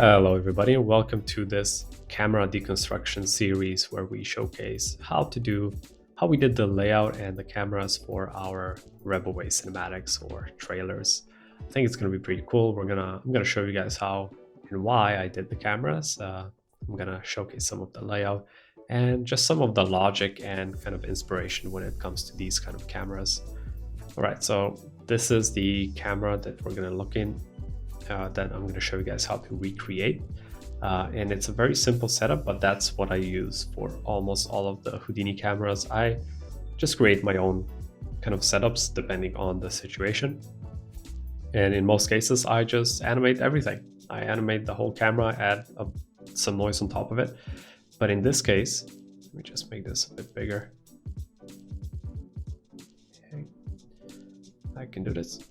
Hello everybody and welcome to this camera deconstruction series where we showcase how we did the layout and the cameras for our Rebel Way cinematics or trailers. I think it's going to be pretty cool. I'm gonna show you guys how and why I did the cameras. I'm gonna showcase some of the layout and just some of the logic and kind of inspiration when it comes to these kind of cameras. All right, so this is the camera that we're gonna look in. That I'm going to show you guys how to recreate, and it's a very simple setup, but that's what I use for almost all of the Houdini cameras. I just create my own kind of setups depending on the situation, and in most cases I just animate everything. I animate the whole camera, add some noise on top of it, but in this case, let me just make this a bit bigger. Okay. I can do this.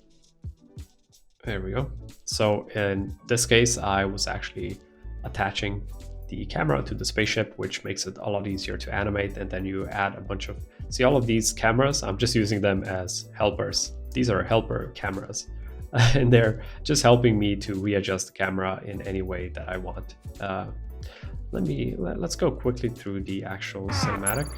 There we go. So in this case, I was actually attaching the camera to the spaceship, which makes it a lot easier to animate. And then you add a bunch of, see all of these cameras, I'm just using them as helpers. These are helper cameras and they're just helping me to readjust the camera in any way that I want. Let's go quickly through the actual cinematic.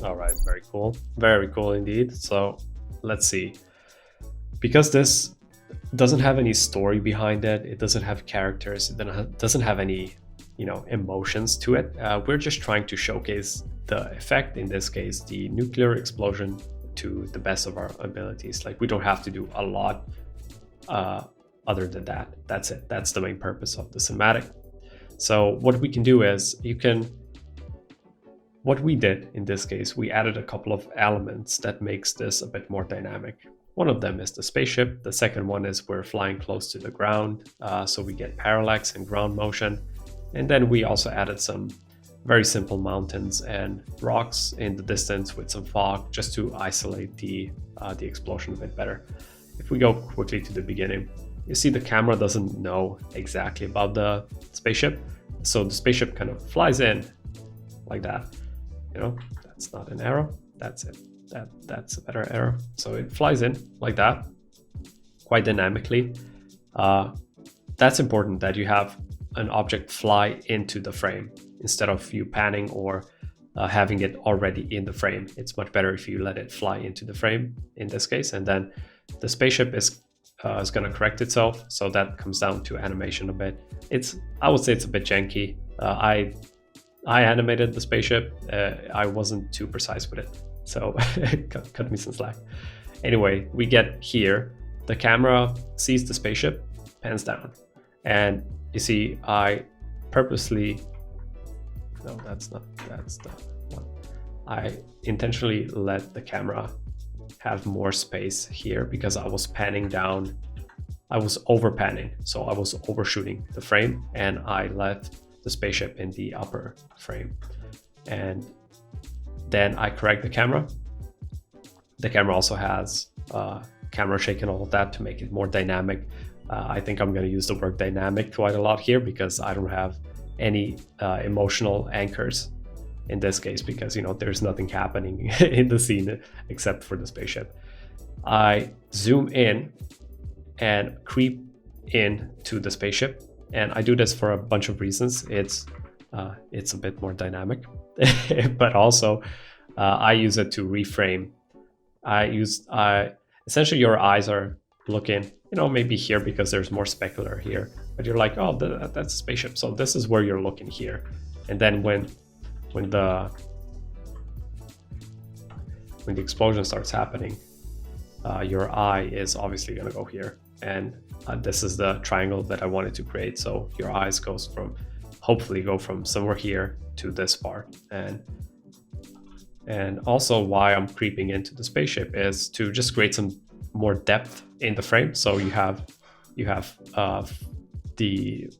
All right, very cool indeed. So let's see, because this doesn't have any story behind it, it doesn't have characters, it doesn't have any emotions to it. We're just trying to showcase the effect, in this case the nuclear explosion, to the best of our abilities. Like, we don't have to do a lot other than that. That's it. That's the main purpose of the cinematic. So what we can do is what we did in this case, we added a couple of elements that makes this a bit more dynamic. One of them is the spaceship. The second one is we're flying close to the ground, so we get parallax and ground motion. And then we also added some very simple mountains and rocks in the distance with some fog, just to isolate the explosion a bit better. If we go quickly to the beginning, you see the camera doesn't know exactly about the spaceship. So the spaceship kind of flies in like that. That's not an arrow, that's it. That's a better arrow. So it flies in like that, quite dynamically. That's important, that you have an object fly into the frame instead of you panning or having it already in the frame. It's much better if you let it fly into the frame in this case, and then the spaceship is going to correct itself. So that comes down to animation a bit. I would say it's a bit janky. I animated the spaceship. I wasn't too precise with it, so cut me some slack. Anyway, we get here, the camera sees the spaceship, pans down, and you see I purposely, no, that's the one. I intentionally let the camera have more space here because I was panning down. I was over panning, so I was overshooting the frame, and I left the spaceship in the upper frame. And then I correct the camera. The camera also has camera shake and all of that to make it more dynamic. I think I'm going to use the word dynamic quite a lot here because I don't have any emotional anchors in this case, because there's nothing happening in the scene except for the spaceship. I zoom in and creep in to the spaceship, and I do this for a bunch of reasons. It's a bit more dynamic, but also I use it to reframe. Essentially your eyes are looking, maybe here because there's more specular here, but you're like, oh, that's a spaceship. So this is where you're looking here. And then when the explosion starts happening, your eye is obviously going to go here. And this is the triangle that I wanted to create. So your eyes hopefully go from somewhere here to this part. And also why I'm creeping into the spaceship is to just create some more depth in the frame. So you have the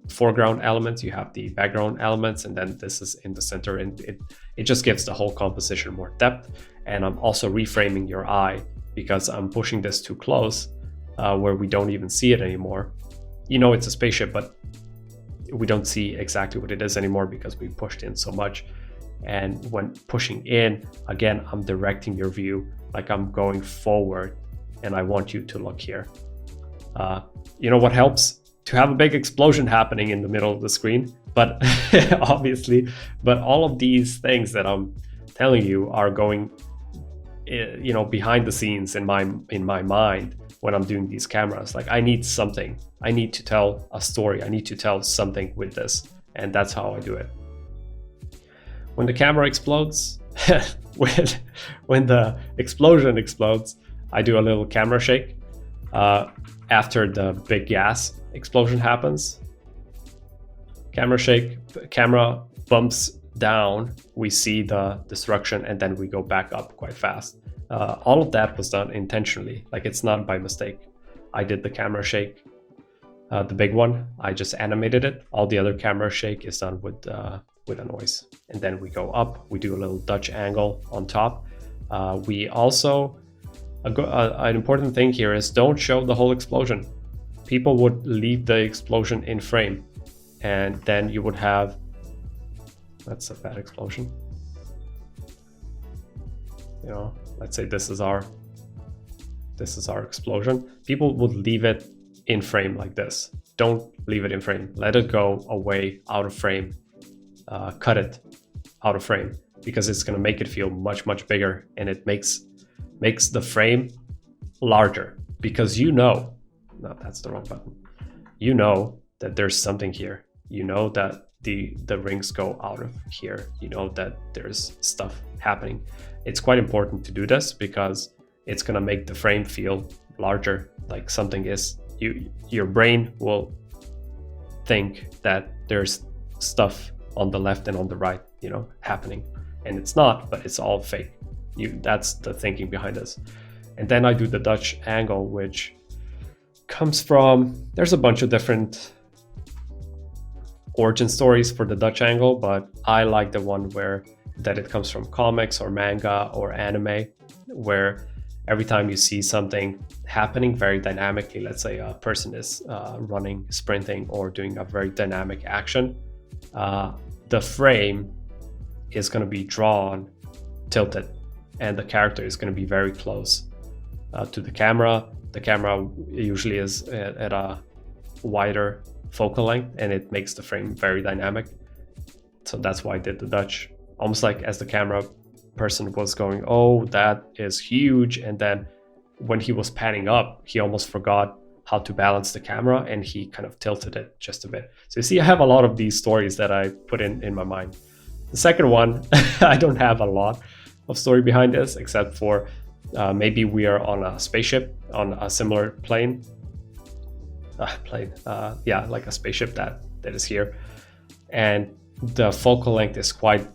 foreground elements, you have the background elements, and then this is in the center, and it just gives the whole composition more depth. And I'm also reframing your eye because I'm pushing this too close, where we don't even see it anymore. It's a spaceship, but we don't see exactly what it is anymore because we pushed in so much. And when pushing in, again, I'm directing your view, like I'm going forward, and I want you to look here. You know what helps? To have a big explosion happening in the middle of the screen. But obviously, but all of these things that I'm telling you are going, you know, behind the scenes in my mind when I'm doing these cameras. Like I need something. I need to tell a story. I need to tell something with this, and that's how I do it. When the camera explodes, when the explosion explodes, I do a little camera shake. After the big gas explosion happens, camera shake, camera bumps down, we see the destruction, and then we go back up quite fast. All of that was done intentionally, like it's not by mistake. I did the camera shake, the big one, I just animated it. All the other camera shake is done with a noise. And then we go up, we do a little Dutch angle on top. We also, an important thing here is don't show the whole explosion. People would leave the explosion in frame, and then you would have, that's a bad explosion. You know, let's say this is our explosion. People would leave it in frame like this. Don't leave it in frame. Let it go away, out of frame. Cut it out of frame, because it's going to make it feel much bigger, and it makes the frame larger, because you know, no, that's the wrong button. You know that there's something here. You know that the rings go out of here. You know that there's stuff happening. It's quite important to do this because it's going to make the frame feel larger, like something is, your brain will think that there's stuff on the left and on the right, you know, happening, and it's not, but it's all fake. That's the thinking behind this. And then I do the Dutch angle, which comes from, there's a bunch of different origin stories for the Dutch angle, but I like the one that it comes from comics or manga or anime, where every time you see something happening very dynamically, let's say a person is running, sprinting, or doing a very dynamic action, the frame is going to be drawn, tilted, and the character is going to be very close to the camera. The camera usually is at a wider focal length, and it makes the frame very dynamic. So that's why I did the Dutch, almost like as the camera person was going, oh, that is huge, and then when he was panning up, he almost forgot how to balance the camera, and he kind of tilted it just a bit. So you see, I have a lot of these stories that I put in my mind. The second one, I don't have a lot of story behind this, except for maybe we are on a spaceship, on a similar plane. Yeah, like a spaceship that is here. And the focal length is quite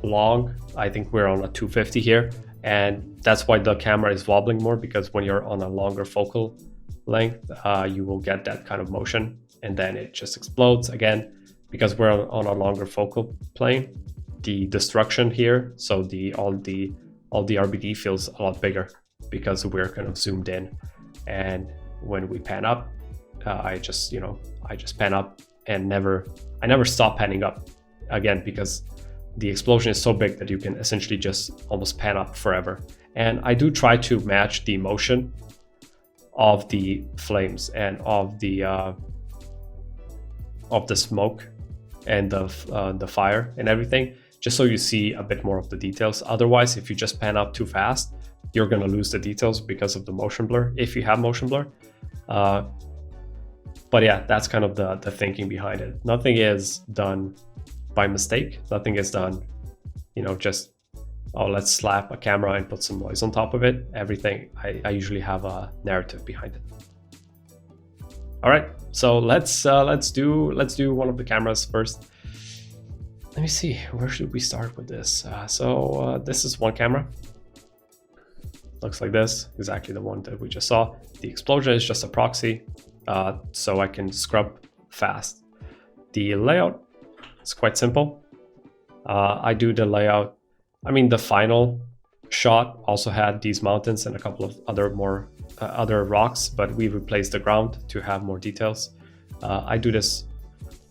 long. I think we're on a 250 here. And that's why the camera is wobbling more, because when you're on a longer focal length, you will get that kind of motion, and then it just explodes again. Because we're on a longer focal plane, the destruction here, so all the RBD feels a lot bigger because we're kind of zoomed in. And when we pan up, I just pan up, and I never stop panning up again, because the explosion is so big that you can essentially just almost pan up forever. And I do try to match the motion of the flames and of the smoke and the fire and everything, just so you see a bit more of the details. Otherwise, if you just pan up too fast, you're going to lose the details because of the motion blur, if you have motion blur. But yeah, that's kind of the thinking behind it. Nothing is done by mistake. Nothing is done, you know, just, oh, let's slap a camera and put some noise on top of it. Everything, I usually have a narrative behind it. All right, so let's do one of the cameras first. Let me see, where should we start with this? This is one camera. Looks like this, exactly the one that we just saw. The explosion is just a proxy, so I can scrub fast. The layout is quite simple. I do the layout. I mean, the final shot also had these mountains and a couple of other rocks, but we replaced the ground to have more details. I do this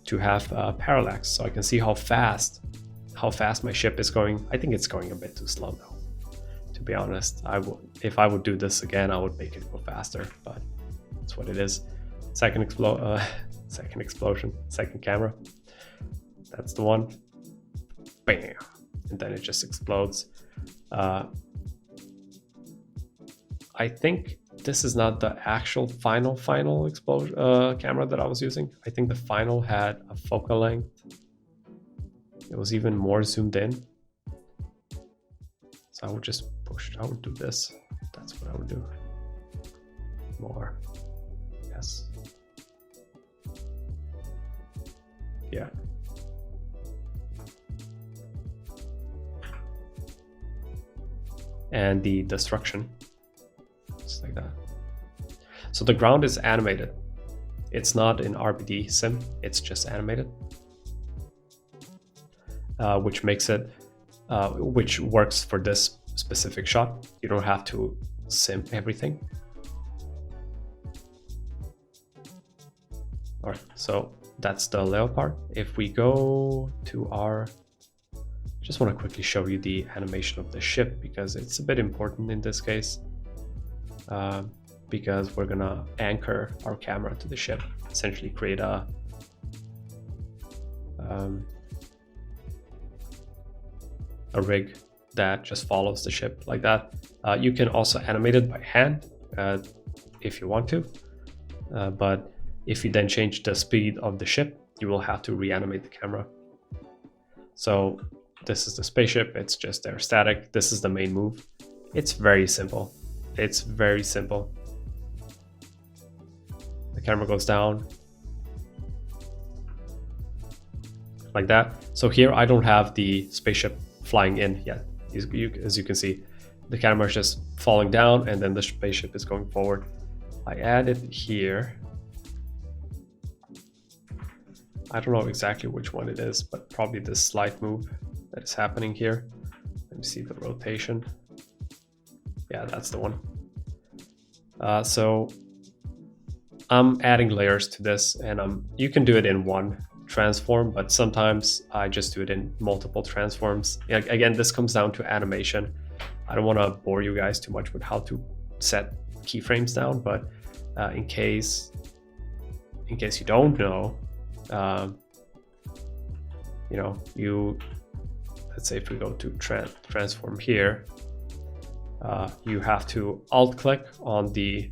to have parallax, so I can see how fast my ship is going. I think it's going a bit too slow though, to be honest. If I would do this again, I would make it go faster, but that's what it is. Second explosion, second camera. That's the one. Bam! And then it just explodes. I think this is not the actual final explosion camera that I was using. I think the final had a focal length. It was even more zoomed in. So I would just push. I would do this. That's what I would do. More. Yes. Yeah. And the destruction. Just like that. So the ground is animated. It's not in RBD sim, it's just animated. Which makes it, which works for this specific shot. You don't have to sim everything. All right, so that's the layout part. If we go to our, just want to quickly show you the animation of the ship because it's a bit important in this case. Because we're gonna anchor our camera to the ship, essentially create a rig that just follows the ship like that. You can also animate it by hand if you want to, but if you then change the speed of the ship, you will have to reanimate the camera. So this is the spaceship, it's just there static. This is the main move. It's very simple. It's very simple. The camera goes down like that. So here I don't have the spaceship flying in yet. As you can see, the camera is just falling down and then the spaceship is going forward. I added here. I don't know exactly which one it is, but probably this slight move that is happening here. Let me see the rotation. Yeah, that's the one. So I'm adding layers to this, and you can do it in one transform, but sometimes I just do it in multiple transforms. Again, this comes down to animation. I don't want to bore you guys too much with how to set keyframes down, but in case you don't know, let's say if we go to transform here, you have to alt click on the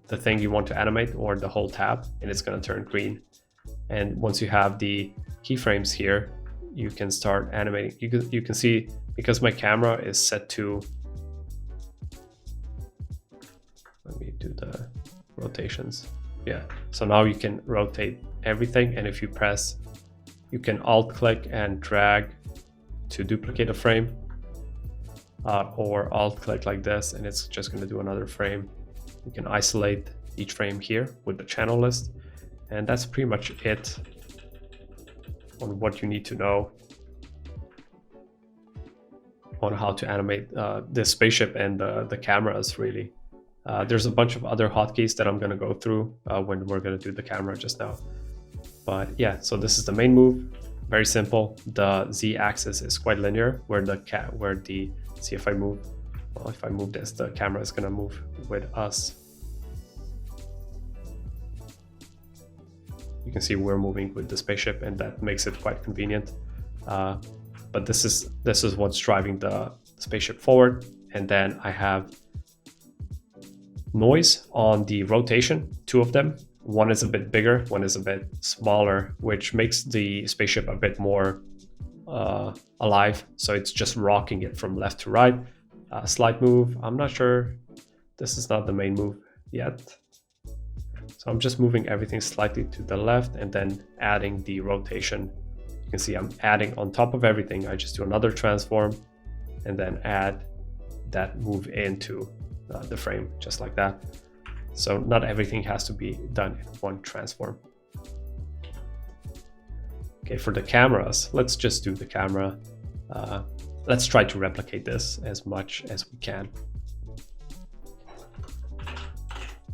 thing you want to animate or the whole tab, and it's going to turn green. And once you have the keyframes here, you can start animating. You can see, because my camera is set to, let me do the rotations. Yeah, so now you can rotate everything, and if you press, you can alt click and drag to duplicate a frame, or alt click like this and it's just going to do another frame. You can isolate each frame here with the channel list, and that's pretty much it on what you need to know on how to animate this spaceship and the cameras, really. There's a bunch of other hotkeys that I'm going to go through when we're going to do the camera just now. But yeah, so this is the main move. Very simple. The z-axis is quite linear, where see if I move, well, if I move this, the camera is going to move with us. You can see we're moving with the spaceship, and that makes it quite convenient. But this is what's driving the spaceship forward. And then I have noise on the rotation, two of them. One is a bit bigger, one is a bit smaller, which makes the spaceship a bit more alive. So it's just rocking it from left to right. Slight move. I'm not sure. This is not the main move yet. So I'm just moving everything slightly to the left and then adding the rotation. You can see I'm adding on top of everything. I just do another transform and then add that move into the frame, just like that. So not everything has to be done in one transform. Okay, for the cameras, let's just do the camera. Let's try to replicate this as much as we can.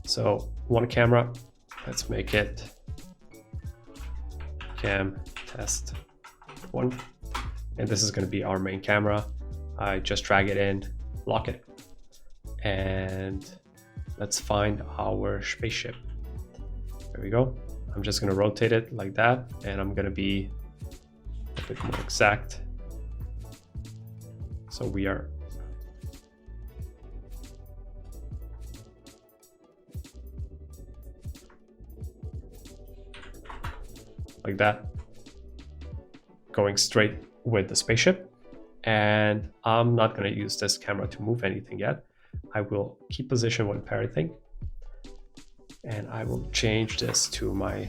So one camera, let's make it cam test 1. And this is going to be our main camera. I just drag it in, lock it. And let's find our spaceship. There we go. I'm just going to rotate it like that, and I'm going to be a bit more exact. So we are like that, going straight with the spaceship. And I'm not going to use this camera to move anything yet. I will keep position when parenting, and I will change this to my,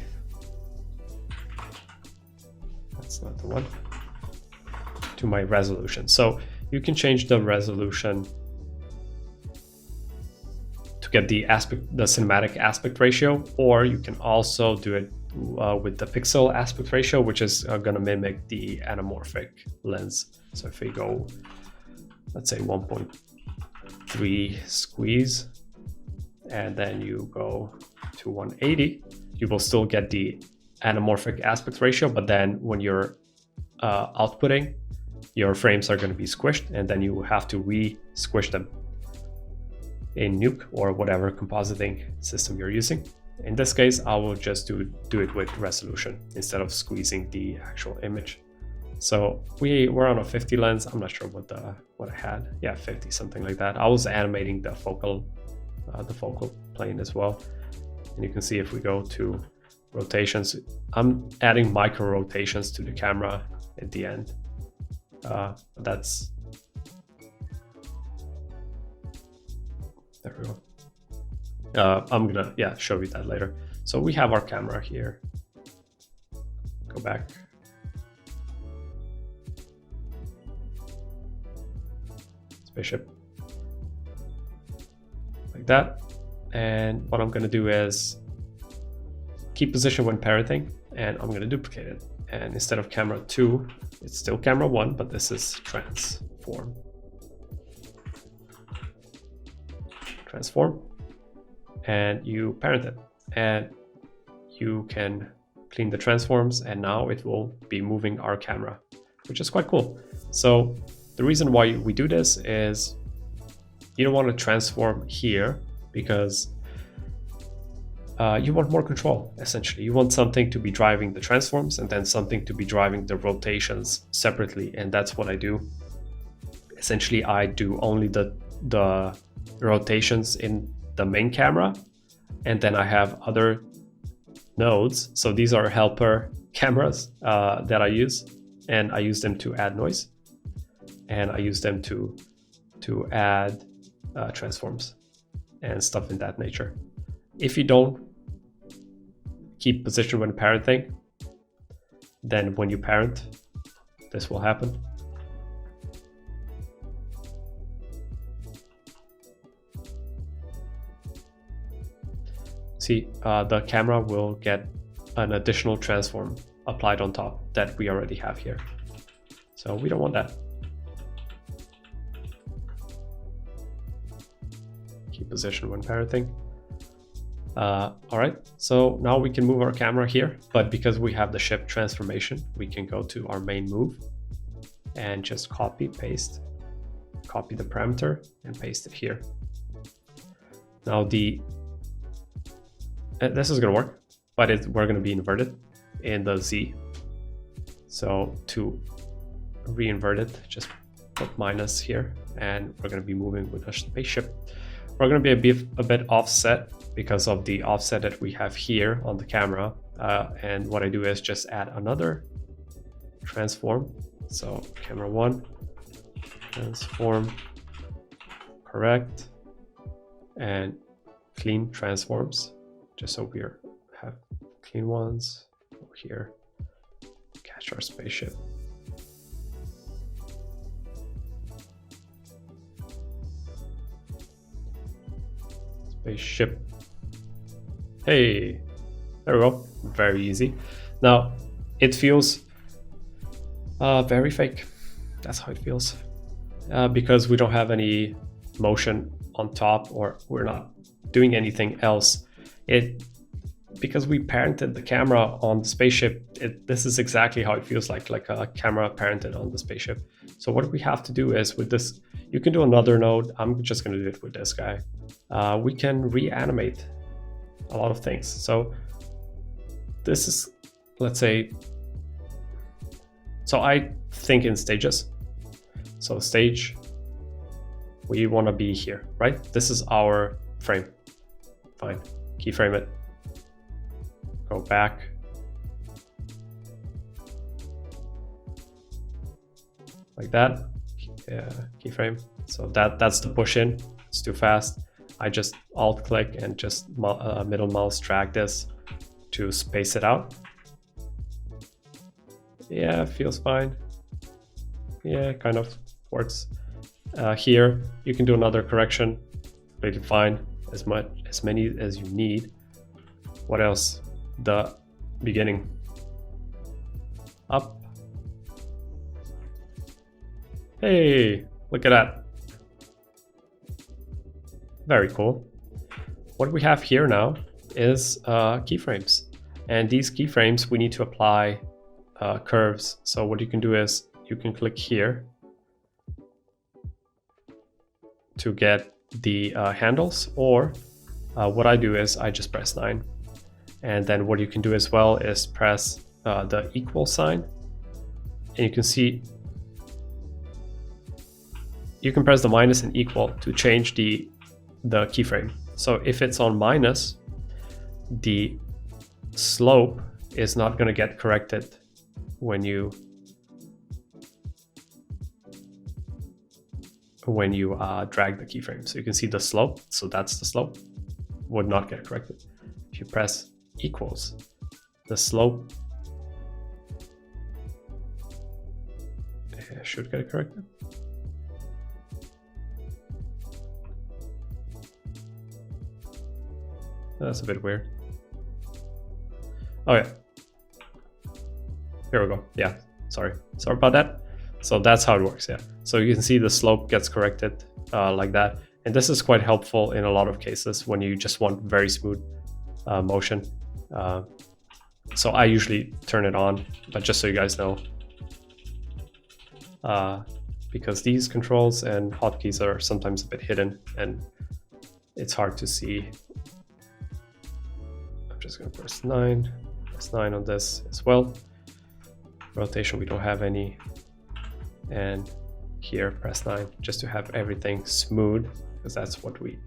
that's not the one, to my resolution. So you can change the resolution to get the cinematic aspect ratio, or you can also do it with the pixel aspect ratio, which is going to mimic the anamorphic lens. So if we go, let's say 1.3 squeeze, and then you go to 180, you will still get the anamorphic aspect ratio, but then when you're outputting, your frames are going to be squished, and then you have to re-squish them in Nuke or whatever compositing system you're using. In this case, I will just do it with resolution instead of squeezing the actual image. So we're on a 50 lens. I'm not sure what I had. Yeah, 50, something like that. I was animating the focal plane as well. And you can see if we go to rotations, I'm adding micro rotations to the camera at the end. That's, there we go. I'm gonna show you that later. So we have our camera here. Go back. Spaceship. Like that. And what I'm gonna do is keep position when parenting, and I'm gonna duplicate it. And instead of camera 2, it's still camera 1, but this is transform. Transform. And you parent it, and you can clean the transforms, and now it will be moving our camera, which is quite cool. So the reason why we do this is you don't want to transform here because you want more control. Essentially, you want something to be driving the transforms and then something to be driving the rotations separately, and that's what I do. Essentially, I do only the rotations in the main camera, and then I have other nodes. So these are helper cameras that I use, and I use them to add noise, and I use them to add transforms and stuff in that nature. If you don't keep position when parenting, then when you parent, this will happen. See, the camera will get an additional transform applied on top that we already have here. So we don't want that. Keep position when parenting. All right, so now we can move our camera here, but because we have the ship transformation, we can go to our main move and just copy the parameter and paste it here. Now this is going to work, but we're going to be inverted in the Z. So to re-invert it, just put minus here, and we're going to be moving with a spaceship. We're going to be a bit offset because of the offset that we have here on the camera. And what I do is just add another transform. So camera 1, transform, correct, and clean transforms. Just so we have clean ones over here. Catch our spaceship. Spaceship. Hey, there we go. Very easy. Now it feels very fake. That's how it feels. Because we don't have any motion on top, or we're not doing anything else. because we parented the camera on the spaceship, this is exactly how it feels like a camera parented on the spaceship. So what we have to do is with this, you can do another node. I'm just going to do it with this guy. We can reanimate a lot of things. So this is, let's say, so I think in stages. So stage, we want to be here, right? This is our frame. Fine, keyframe it. Go back. Like that, keyframe. So that's the push in. It's too fast. I just alt click and just middle mouse drag this to space it out. Yeah, feels fine. Yeah, kind of works. Here you can do another correction. Completely fine. As many as you need. What else? The beginning. Up. Hey, look at that. Very cool. What we have here now is keyframes. And these keyframes, we need to apply curves. So what you can do is you can click here to get the handles, or what I do is I just press 9. And then what you can do as well is press the equal sign, and you can see you can press the minus and equal to change the keyframe. So if it's on minus, the slope is not going to get corrected when you drag the keyframe. So you can see the slope, so that's the slope, would not get corrected. If you press equals, the slope should get corrected. That's a bit weird. Oh yeah. Here we go. Yeah, sorry about that. So that's how it works, yeah. So you can see the slope gets corrected like that. And this is quite helpful in a lot of cases when you just want very smooth motion. So I usually turn it on, but just so you guys know, because these controls and hotkeys are sometimes a bit hidden and it's hard to see. I'm just gonna press 9 on this as well. Rotation, we don't have any. And here, press 9, just to have everything smooth, because that's what we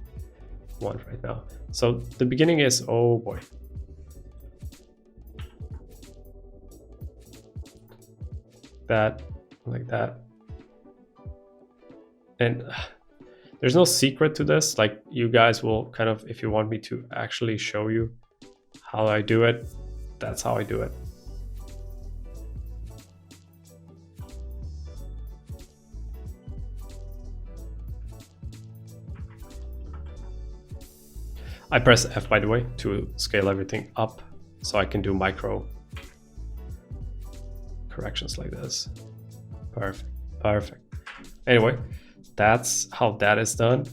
want right now. So the beginning is, oh boy. That, like that. And there's no secret to this. Like, you guys will kind of, if you want me to actually show you how I do it, that's how I do it. I press F, by the way, to scale everything up, so I can do micro corrections like this. Perfect, perfect. Anyway, that's how that is done.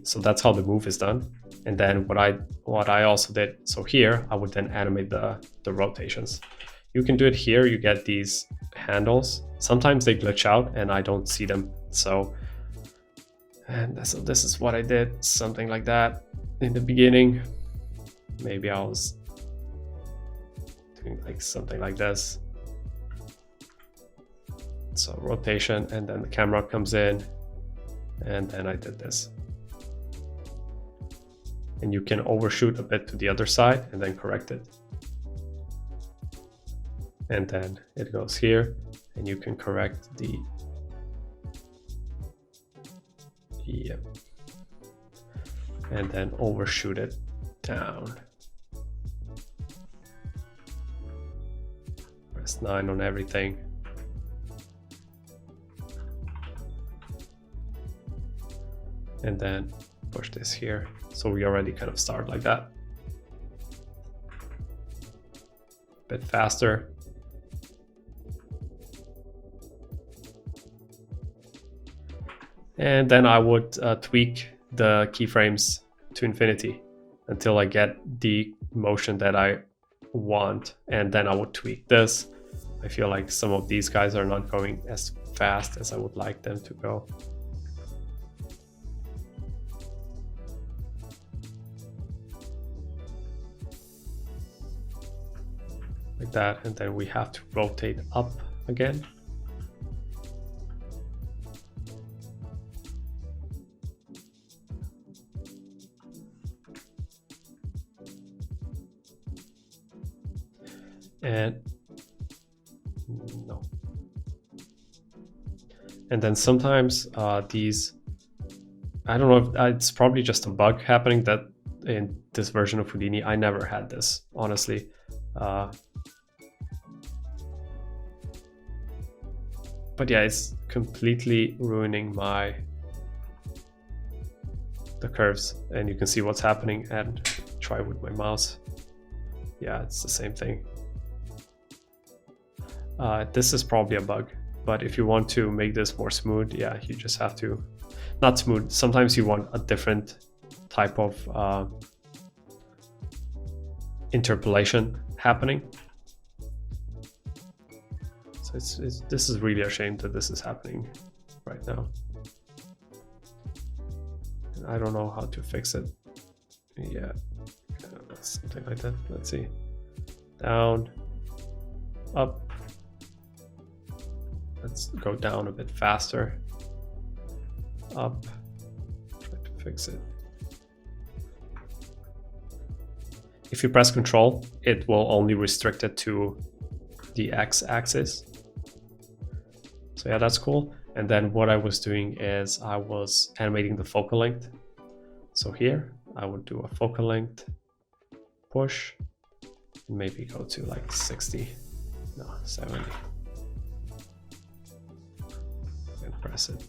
So that's how the move is done. And then what I also did, so here I would then animate the rotations. You can do it here. You get these handles. Sometimes they glitch out and I don't see them. So this is what I did, something like that in the beginning. Maybe I was doing like something like this. So rotation, and then the camera comes in, and then I did this. And you can overshoot a bit to the other side and then correct it. And then it goes here, and you can correct the yep. And then overshoot it down. Press 9 on everything. And then push this here. So we already kind of start like that. A bit faster. And then I would tweak the keyframes to infinity until I get the motion that I want, and then I would tweak this. I feel like some of these guys are not going as fast as I would like them to go. Like that, and then we have to rotate up again. And no. And then sometimes these, I don't know if it's probably just a bug happening that in this version of Houdini. I never had this, honestly. But yeah, it's completely ruining the curves, and you can see what's happening. And try with my mouse. Yeah, it's the same thing. This is probably a bug, but if you want to make this more smooth, yeah, you just have to, not smooth, sometimes you want a different type of interpolation happening. So this is really a shame that this is happening right now. And I don't know how to fix it. Yeah, something like that. Let's see. Down, up. Let's go down a bit faster. Up. Try to fix it. If you press Control, it will only restrict it to the X-axis. So yeah, that's cool. And then what I was doing is I was animating the focal length. So here I would do a focal length push, and maybe go to like 60, no, 70. And press it.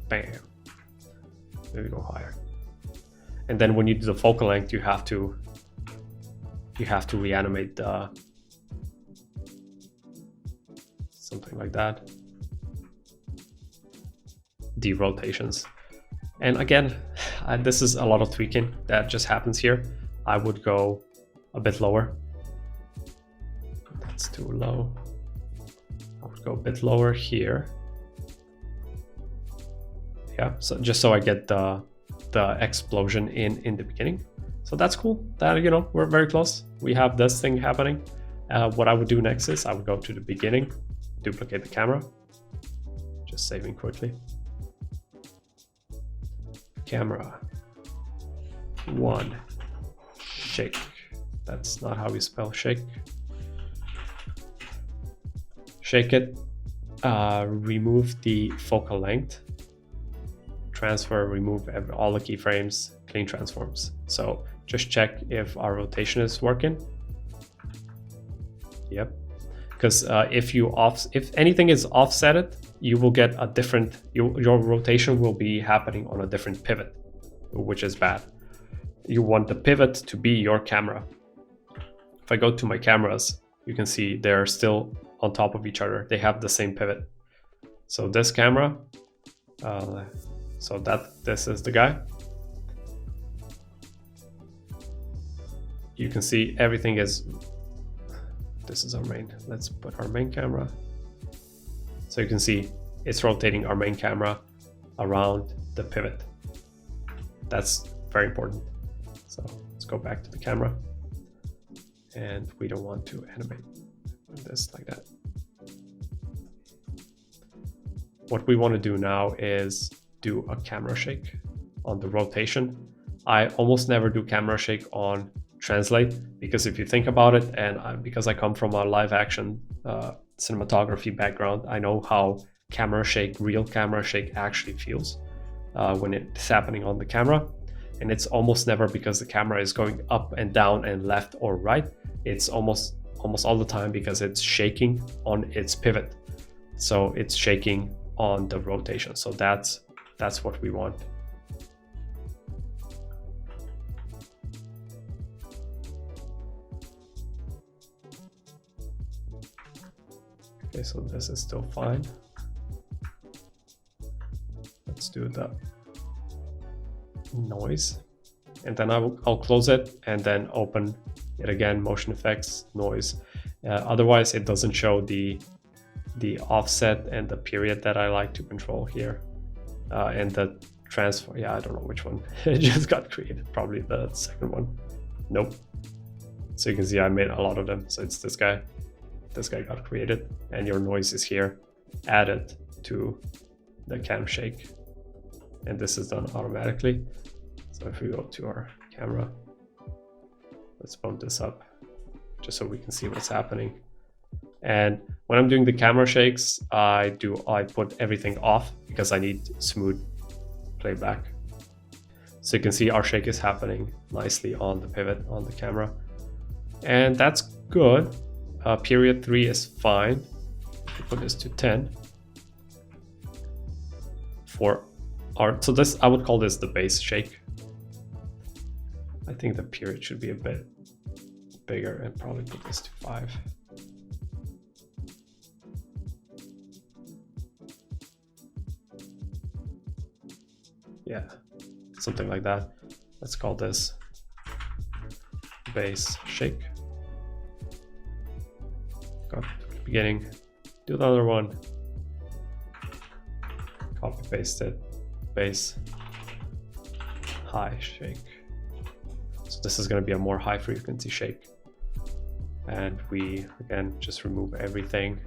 Bam. Maybe go higher. And then when you do the focal length, you have to reanimate the something like that, the rotations. And again, this is a lot of tweaking that just happens here. I would go a bit lower. That's too low. I would go a bit lower here. Yeah, so just so I get the explosion in the beginning. So that's cool. That, you know, we're very close. We have this thing happening. What I would do next is I would go to the beginning, duplicate the camera, just saving quickly. Camera 1, shake. That's not how we spell shake. Shake it, remove the focal length, transfer, remove all the keyframes, clean transforms. So just check if our rotation is working. Yep. Because if anything is offsetted, you will get a different, your rotation will be happening on a different pivot, which is bad. You want the pivot to be your camera. If I go to my cameras, you can see they're still on top of each other. They have the same pivot. So this camera, this is the guy. You can see everything is, this is our main, let's put our main camera. So you can see it's rotating our main camera around the pivot. That's very important. So let's go back to the camera, and we don't want to animate this like that. What we want to do now is do a camera shake on the rotation. I almost never do camera shake on translate, because if you think about it, and because I come from a live action cinematography background, I know how camera shake, real camera shake actually feels when it's happening on the camera. And it's almost never because the camera is going up and down and left or right. It's almost all the time because it's shaking on its pivot. So it's shaking on the rotation. So that's what we want. Okay, so this is still fine. Let's do the noise, and then I'll close it and then open it again, motion effects, noise. Otherwise it doesn't show the offset and the period that I like to control here, and the transfer. Yeah, I don't know which one it just got created, probably the second one. Nope. So you can see I made a lot of them. So it's this guy got created, and your noise is here added to the cam shake, and this is done automatically. So if we go to our camera, let's bump this up just so we can see what's happening. And when I'm doing the camera shakes, I put everything off because I need smooth playback. So you can see our shake is happening nicely on the pivot on the camera, and that's good. Period 3 is fine. Put this to 10 for our, so this, I would call this the base shake. I think the period should be a bit bigger, and probably put this to 5. Yeah, something like that. Let's call this base shake. Go to the beginning, do another one, copy paste it, base high shake. So this is going to be a more high frequency shake, and we again just remove everything,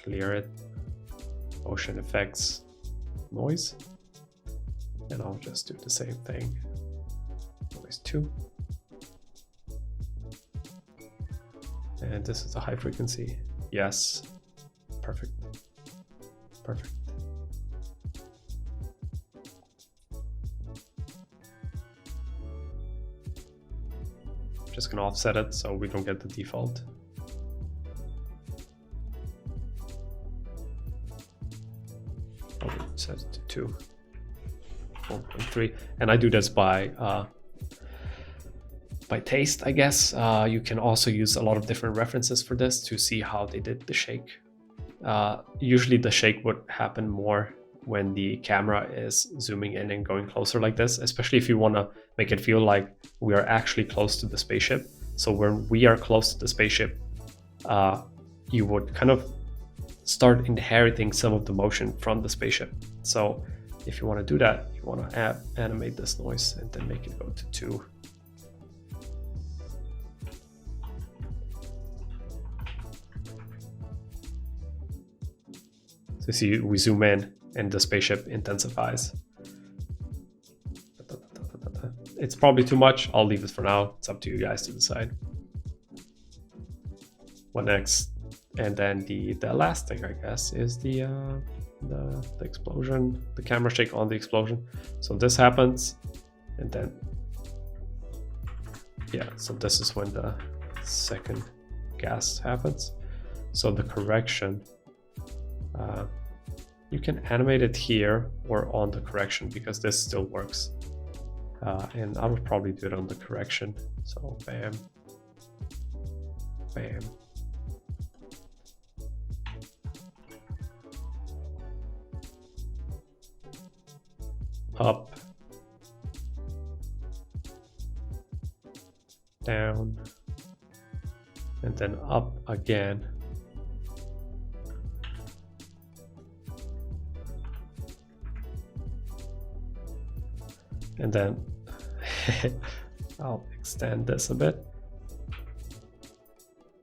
clear it, motion effects, noise, and I'll just do the same thing, noise 2. And this is a high frequency. Yes. Perfect. Perfect. Just gonna offset it so we don't get the default. I'll set it to 2. 1.3. And I do this by taste, I guess. You can also use a lot of different references for this to see how they did the shake. Usually the shake would happen more when the camera is zooming in and going closer like this, especially if you want to make it feel like we are actually close to the spaceship. So when we are close to the spaceship, you would kind of start inheriting some of the motion from the spaceship. So if you want to do that, you want to animate this noise and then make it go to 2. So see, we zoom in and the spaceship intensifies. It's probably too much. I'll leave it for now. It's up to you guys to decide. What next? And then the last thing, I guess, is the explosion, the camera shake on the explosion. So this happens, and then yeah. So this is when the second gas happens. So the correction. You can animate it here or on the correction because this still works. And I would probably do it on the correction. So bam, bam. Up, down, and then up again. And then I'll extend this a bit.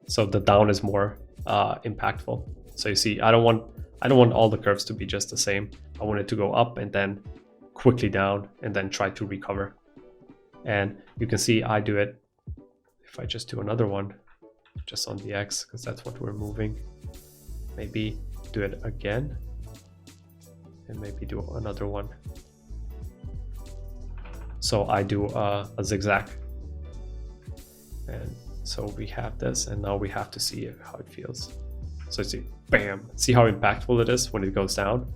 So the down is more impactful. So you see, I don't want all the curves to be just the same. I want it to go up and then quickly down and then try to recover. And you can see I do it if I just do another one just on the X, because that's what we're moving. Maybe do it again and maybe do another one. So I do a zigzag, and so we have this, and now we have to see how it feels. So see, bam, see how impactful it is when it goes down.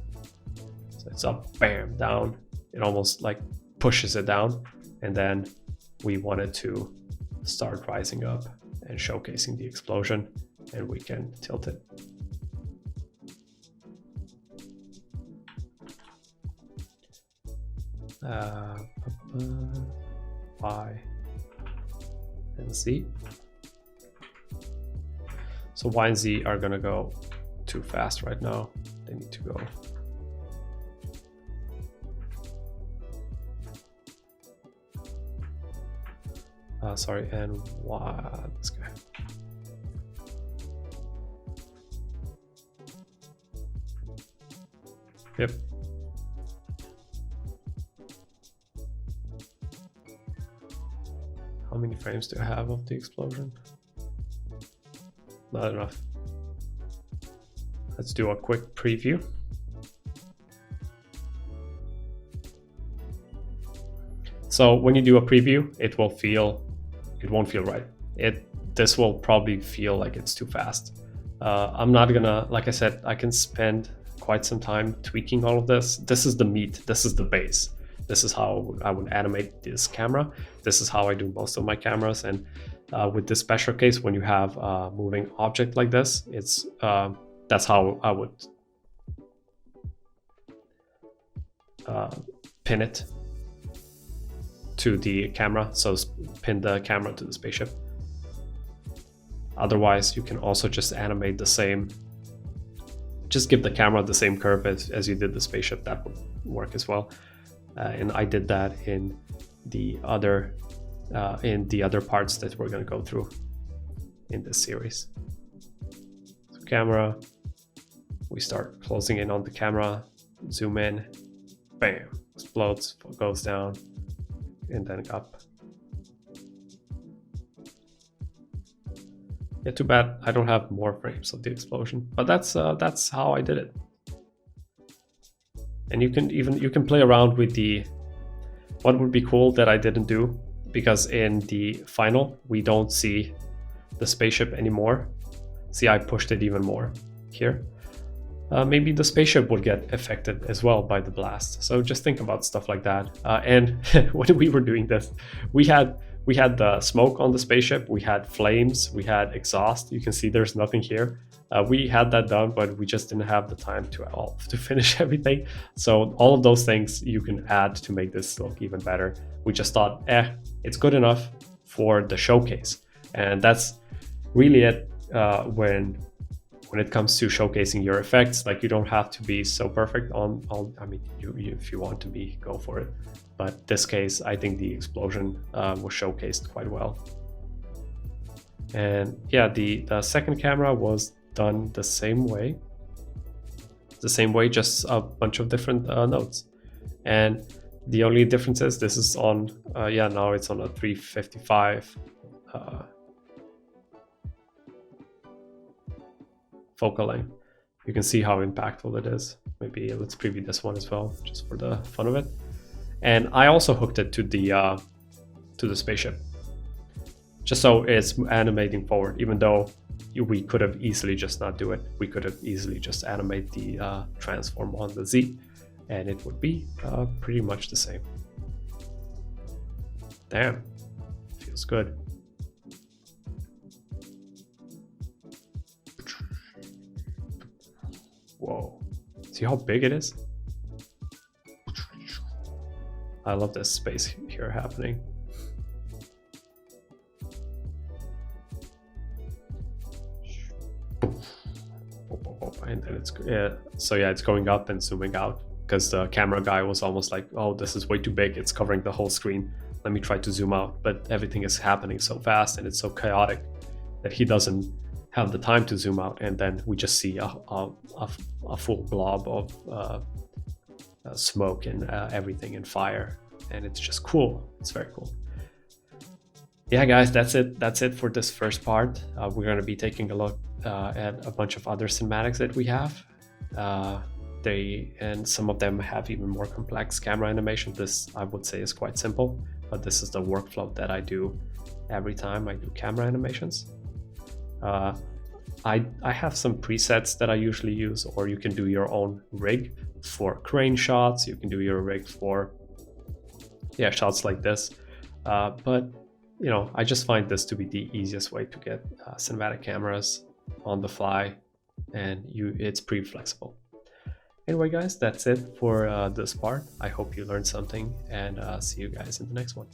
So it's up, bam, down. It almost like pushes it down, and then we want it to start rising up and showcasing the explosion, and we can tilt it Y, and Z. So Y and Z are gonna go too fast right now. They need to go. Sorry, and Y, this guy. Yep. How many frames do I have of the explosion? Not enough. Let's do a quick preview. So when you do a preview, it won't feel right. This will probably feel like it's too fast. I'm not gonna, like I said, I can spend quite some time tweaking all of this. This is the meat, this is the base. This is how I would animate this camera. This is how I do most of my cameras. And with this special case, when you have a moving object like this, it's that's how I would pin it to the camera. So pin the camera to the spaceship. Otherwise, you can also just animate the same, just give the camera the same curve as you did the spaceship. That would work as well. And I did that in the other parts that we're going to go through in this series. So camera, we start closing in on the camera, zoom in, bam, explodes, goes down, and then up. Yeah, too bad I don't have more frames of the explosion, but that's how I did it. And you can play around with what would be cool that I didn't do, because in the final we don't see the spaceship anymore. See, I pushed it even more here. Maybe the spaceship would get affected as well by the blast. So just think about stuff like that. And when we were doing this, we had the smoke on the spaceship, we had flames, we had exhaust. You can see there's nothing here. We had that done, but we just didn't have the time to finish everything. So all of those things you can add to make this look even better. We just thought, it's good enough for the showcase. And that's really it when it comes to showcasing your effects. Like, you don't have to be so perfect on I mean, if you want to be, go for it. But this case, I think the explosion was showcased quite well. And yeah, the second camera was done the same way. Just a bunch of different nodes. And the only difference is this is on, now it's on a 355 focal length. You can see how impactful it is. Maybe let's preview this one as well, just for the fun of it. And I also hooked it to the spaceship, just so it's animating forward, even though we could have easily just not do it. We could have easily just animate the transform on the Z, and it would be pretty much the same. Damn, feels good. Whoa, see how big it is? I love this space here happening. And then it's, it's going up and zooming out, because the camera guy was almost like, oh, this is way too big, it's covering the whole screen, let me try to zoom out. But everything is happening so fast and it's so chaotic that he doesn't have the time to zoom out, and then we just see a full blob of smoke and everything and fire, and it's just cool. It's very cool. Yeah, guys, that's it for this first part. We're going to be taking a look at a bunch of other cinematics that we have. And some of them have even more complex camera animation. This, I would say, is quite simple, but this is the workflow that I do every time I do camera animations. I have some presets that I usually use, or you can do your own rig for crane shots. You can do your rig for shots like this. But you know, I just find this to be the easiest way to get cinematic cameras on the fly, and it's pretty flexible. Anyway, guys, that's it for this part. I hope you learned something, and see you guys in the next one.